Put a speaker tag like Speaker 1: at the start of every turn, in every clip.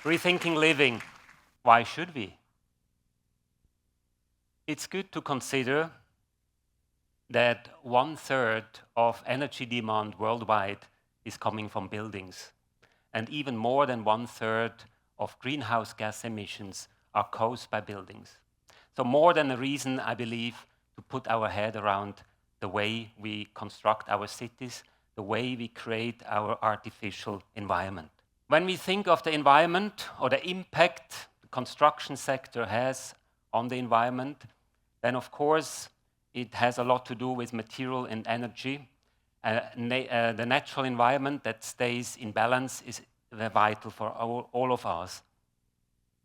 Speaker 1: Rethinking living. Why should we? It's good to consider that 1/3 of energy demand worldwide is coming from buildings, and even more than 1/3 of greenhouse gas emissions are caused by buildings. So more than a reason, I believe, to put our head around the way we construct our cities, the way we create our artificial environment. When we think of the environment or the impact the construction sector has on the environment, then of course it has a lot to do with material and energy. The natural environment that stays in balance is vital for all of us.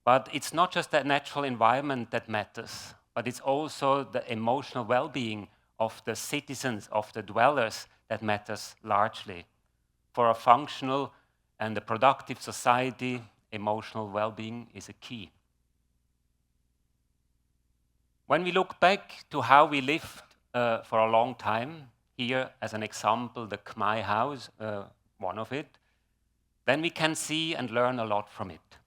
Speaker 1: But it's not just the natural environment that matters, but it's also the emotional well-being of the citizens, of the dwellers, that matters largely. For a functional and a productive society, emotional well-being is a key. When we look back to how we lived for a long time, here as an example, the Khmer house, one of it, then we can see and learn a lot from it.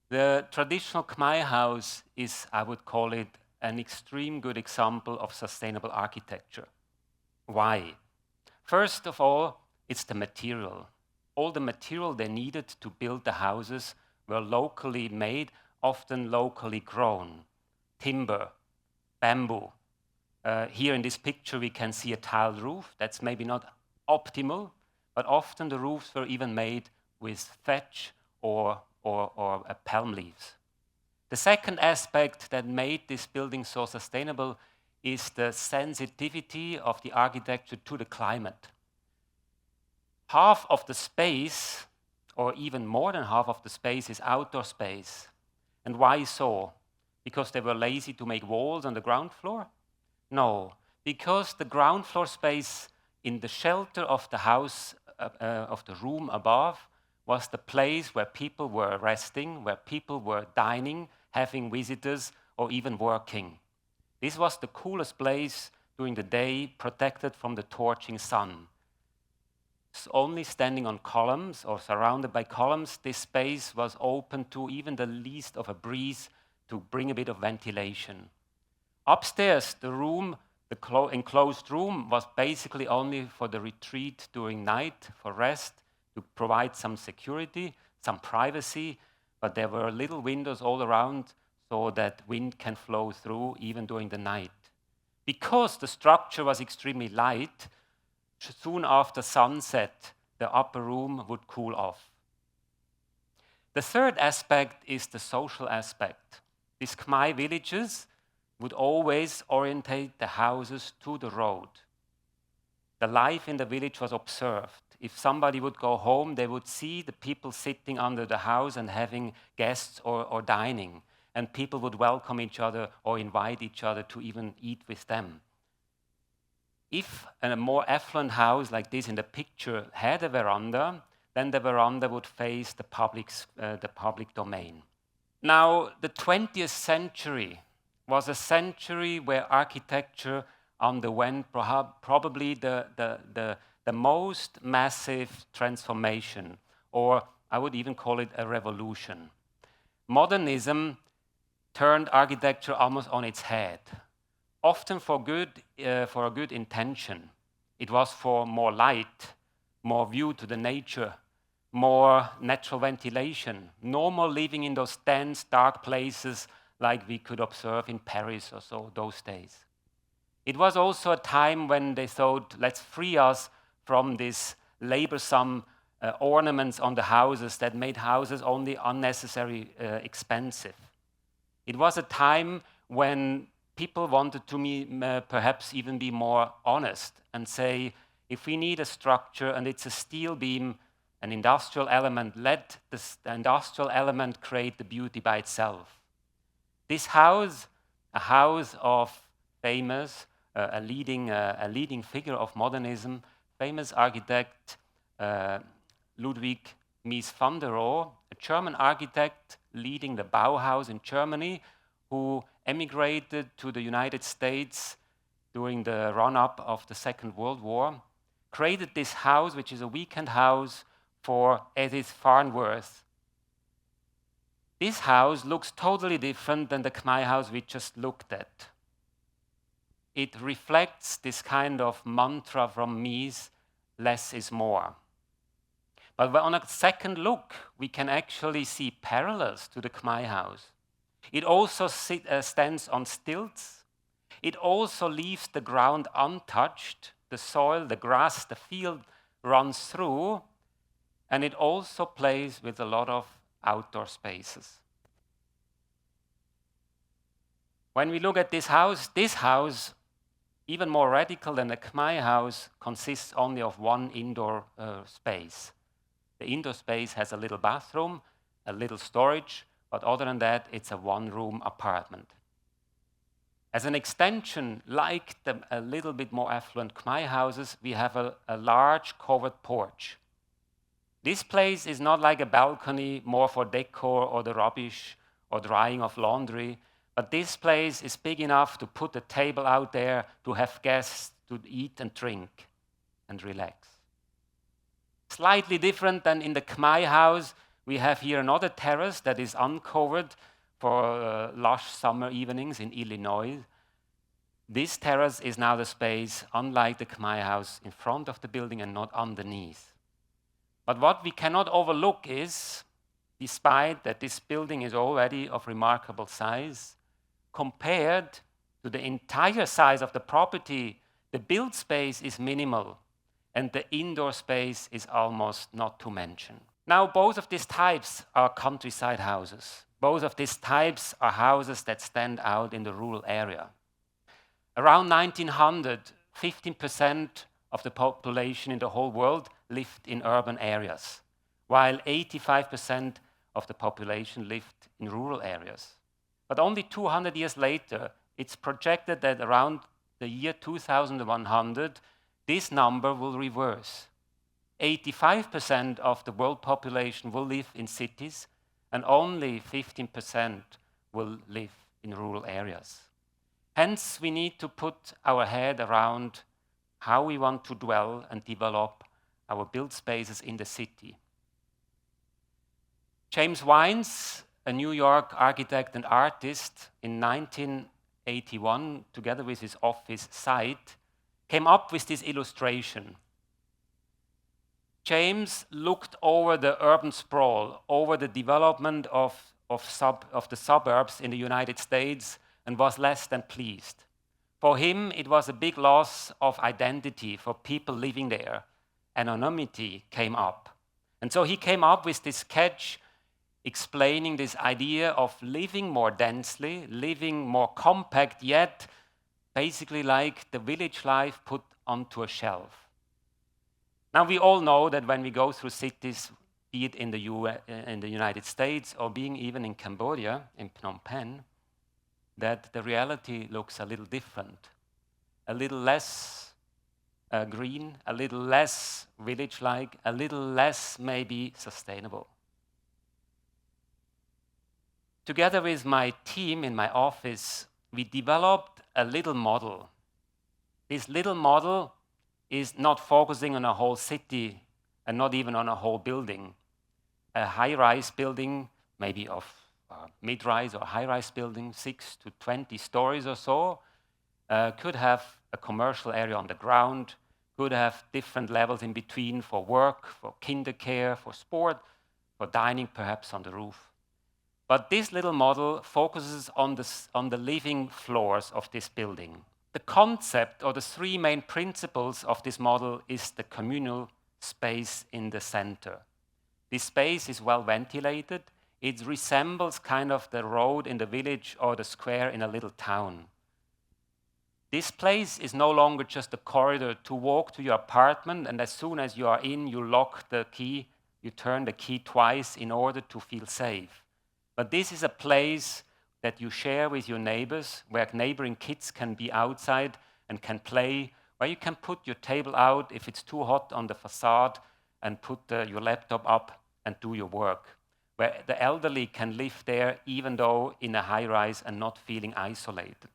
Speaker 1: The traditional Khmer house is, I would call it, an extreme good example of sustainable architecture. Why? First of all, it's the material. All the material they needed to build the houses were locally made, often locally grown. Timber, bamboo. Here in this picture we can see a tiled roof. That's maybe not optimal, but often the roofs were even made with thatch or palm leaves. The second aspect that made this building so sustainable is the sensitivity of the architecture to the climate. Half of the space, or even more than half of the space, is outdoor space. And why so? Because they were lazy to make walls on the ground floor? No, because the ground floor space in the shelter of the house, of the room above, was the place where people were resting, where people were dining, having visitors, or even working. This was the coolest place during the day, protected from the torching sun. Only standing on columns or surrounded by columns, this space was open to even the least of a breeze to bring a bit of ventilation. Upstairs, the room, the enclosed room, was basically only for the retreat during night, for rest, to provide some security, some privacy, but there were little windows all around so that wind can flow through even during the night. Because the structure was extremely light, soon after sunset, the upper room would cool off. The third aspect is the social aspect. These Khmer villages would always orientate the houses to the road. The life in the village was observed. If somebody would go home, they would see the people sitting under the house and having guests or dining. And people would welcome each other or invite each other to even eat with them. If a more affluent house like this in the picture had a veranda, then the veranda would face the public domain. Now, the 20th century was a century where architecture underwent probably the most massive transformation, or I would even call it a revolution. Modernism turned architecture almost on its head, often for a good intention. It was for more light, more view to the nature, more natural ventilation, no more living in those dense, dark places like we could observe in Paris or so those days. It was also a time when they thought, let's free us from these laborsome ornaments on the houses that made houses only unnecessarily expensive. It was a time when people wanted to perhaps even be more honest and say, if we need a structure and it's a steel beam, an industrial element, let the industrial element create the beauty by itself. This house, a house of famous, a leading figure of modernism, famous architect Ludwig Mies van der Rohe, a German architect leading the Bauhaus in Germany, who emigrated to the United States during the run-up of the Second World War, created this house, which is a weekend house for Edith Farnworth. This house looks totally different than the Khmer house we just looked at. It reflects this kind of mantra from Mies, less is more. But on a second look, we can actually see parallels to the Khmer house. It also stands on stilts. It also leaves the ground untouched. The soil, the grass, the field runs through. And it also plays with a lot of outdoor spaces. When we look at this house, even more radical than the Khmer house, consists only of one indoor space. The indoor space has a little bathroom, a little storage, but other than that, it's a one-room apartment. As an extension, like a little bit more affluent Khmer houses, we have a large covered porch. This place is not like a balcony, more for decor or the rubbish or drying of laundry, but this place is big enough to put a table out there, to have guests, to eat and drink and relax. Slightly different than in the Khmer house, we have here another terrace that is uncovered for lush summer evenings in Illinois. This terrace is now the space, unlike the Khmer house, in front of the building and not underneath. But what we cannot overlook is, despite that this building is already of remarkable size, compared to the entire size of the property, the build space is minimal, and the indoor space is almost not to mention. Now, both of these types are countryside houses. Both of these types are houses that stand out in the rural area. Around 1900, 15% of the population in the whole world lived in urban areas, while 85% of the population lived in rural areas. But only 200 years later, it's projected that around the year 2100, this number will reverse. 85% of the world population will live in cities, and only 15% will live in rural areas. Hence, we need to put our head around how we want to dwell and develop our built spaces in the city. James Wines, a New York architect and artist, in 1981, together with his office site, came up with this illustration. James looked over the urban sprawl, over the development of the suburbs in the United States, and was less than pleased. For him, it was a big loss of identity for people living there. Anonymity came up. And so he came up with this sketch explaining this idea of living more densely, living more compact, yet basically like the village life put onto a shelf. Now, we all know that when we go through cities, be it in the United States or being even in Cambodia, in Phnom Penh, that the reality looks a little different, a little less green, a little less village-like, a little less maybe sustainable. Together with my team in my office, we developed a little model. This little model is not focusing on a whole city and not even on a whole building. A high-rise building, maybe of mid-rise or high-rise building, 6 to 20 stories or so, could have a commercial area on the ground, could have different levels in between for work, for kinder care, for sport, for dining perhaps on the roof. But this little model focuses on the living floors of this building. The concept or the three main principles of this model is the communal space in the center. This space is well ventilated. It resembles kind of the road in the village or the square in a little town. This place is no longer just a corridor to walk to your apartment, and as soon as you are in, you lock the key, you turn the key twice in order to feel safe. But this is a place that you share with your neighbors, where neighboring kids can be outside and can play, where you can put your table out if it's too hot on the facade and put your laptop up and do your work, where the elderly can live there even though in a high-rise and not feeling isolated.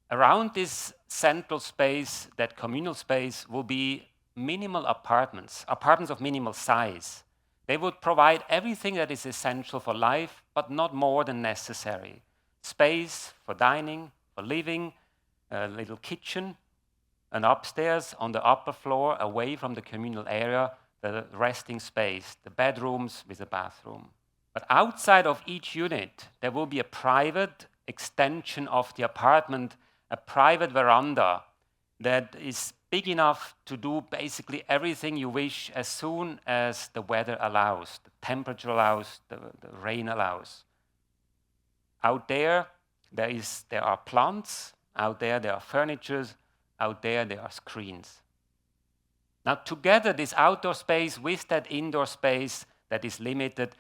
Speaker 1: Around this central space, that communal space, will be minimal apartments of minimal size. They would provide everything that is essential for life, but not more than necessary. Space for dining, for living, a little kitchen, and upstairs on the upper floor, away from the communal area, the resting space, the bedrooms with a bathroom. But outside of each unit, there will be a private extension of the apartment, a private veranda that is big enough to do basically everything you wish as soon as the weather allows, the temperature allows, the rain allows. Out there, there are plants, out there are furniture, out there are screens. Now together, this outdoor space with that indoor space that is limited,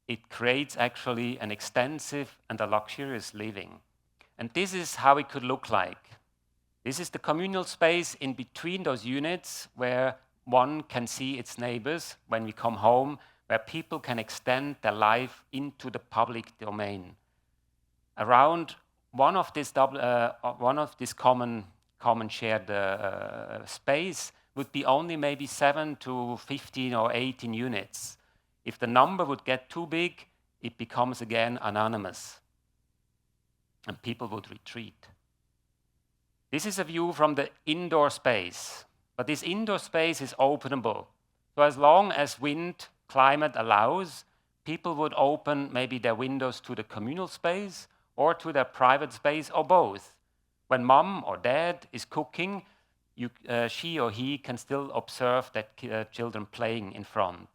Speaker 1: it creates actually an extensive and a luxurious living. And this is how it could look like. This is the communal space in between those units where one can see its neighbors when we come home, where people can extend their life into the public domain. Around one of this common shared space would be only maybe 7 to 15 or 18 units. If the number would get too big, it becomes again anonymous, and people would retreat. This is a view from the indoor space, but this indoor space is openable. So as long as wind, climate allows, people would open maybe their windows to the communal space or to their private space, or both. When mom or dad is cooking, she or he can still observe that children playing in front.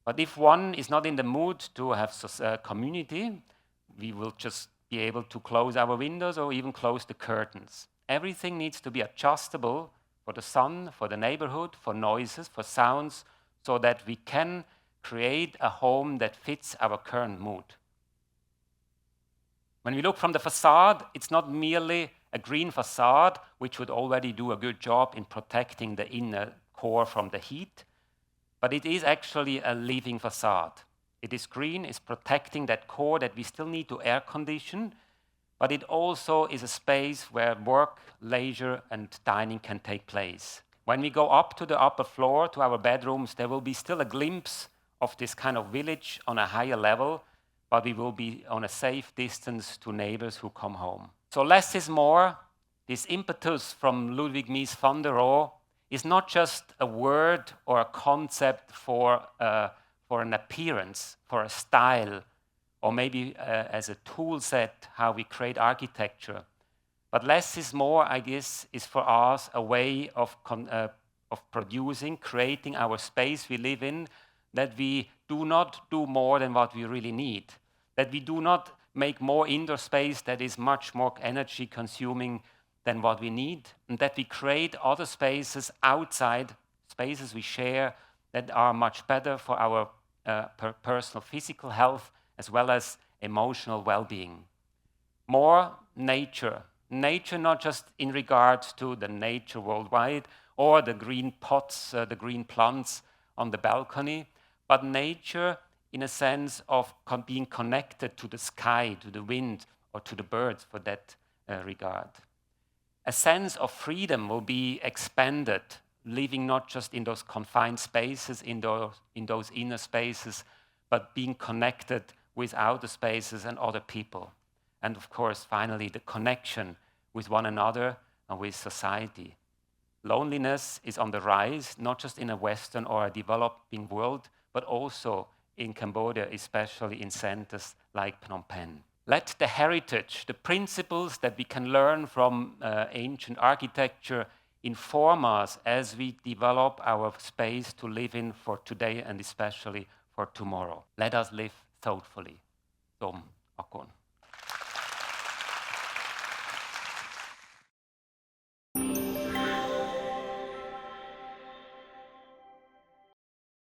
Speaker 1: But if one is not in the mood to have community, we will just be able to close our windows or even close the curtains. Everything needs to be adjustable for the sun, for the neighborhood, for noises, for sounds, so that we can create a home that fits our current mood. When we look from the facade, it's not merely a green facade, which would already do a good job in protecting the inner core from the heat, but it is actually a living facade. It is green, it's protecting that core that we still need to air condition, but it also is a space where work, leisure, and dining can take place. When we go up to the upper floor, to our bedrooms, there will be still a glimpse of this kind of village on a higher level, but we will be on a safe distance to neighbors who come home. So less is more. This impetus from Ludwig Mies van der Rohe is not just a word or a concept for an appearance, for a style, or maybe as a tool set, how we create architecture. But less is more, I guess, is for us a way of producing, creating our space we live in, that we do not do more than what we really need, that we do not make more indoor space that is much more energy consuming than what we need, and that we create other spaces outside, spaces we share, that are much better for our personal physical health as well as emotional well-being. More nature. Nature not just in regards to the nature worldwide or the green pots, the green plants on the balcony, but nature in a sense of being connected to the sky, to the wind, or to the birds for that regard. A sense of freedom will be expanded, living not just in those confined spaces, in those inner spaces, but being connected with outer spaces and other people. And of course, finally, the connection with one another and with society. Loneliness is on the rise, not just in a Western or a developing world, but also in Cambodia, especially in centers like Phnom Penh. Let the heritage, the principles that we can learn from ancient architecture inform us as we develop our space to live in for today and especially for tomorrow. Let us live thoughtfully. Som Akon.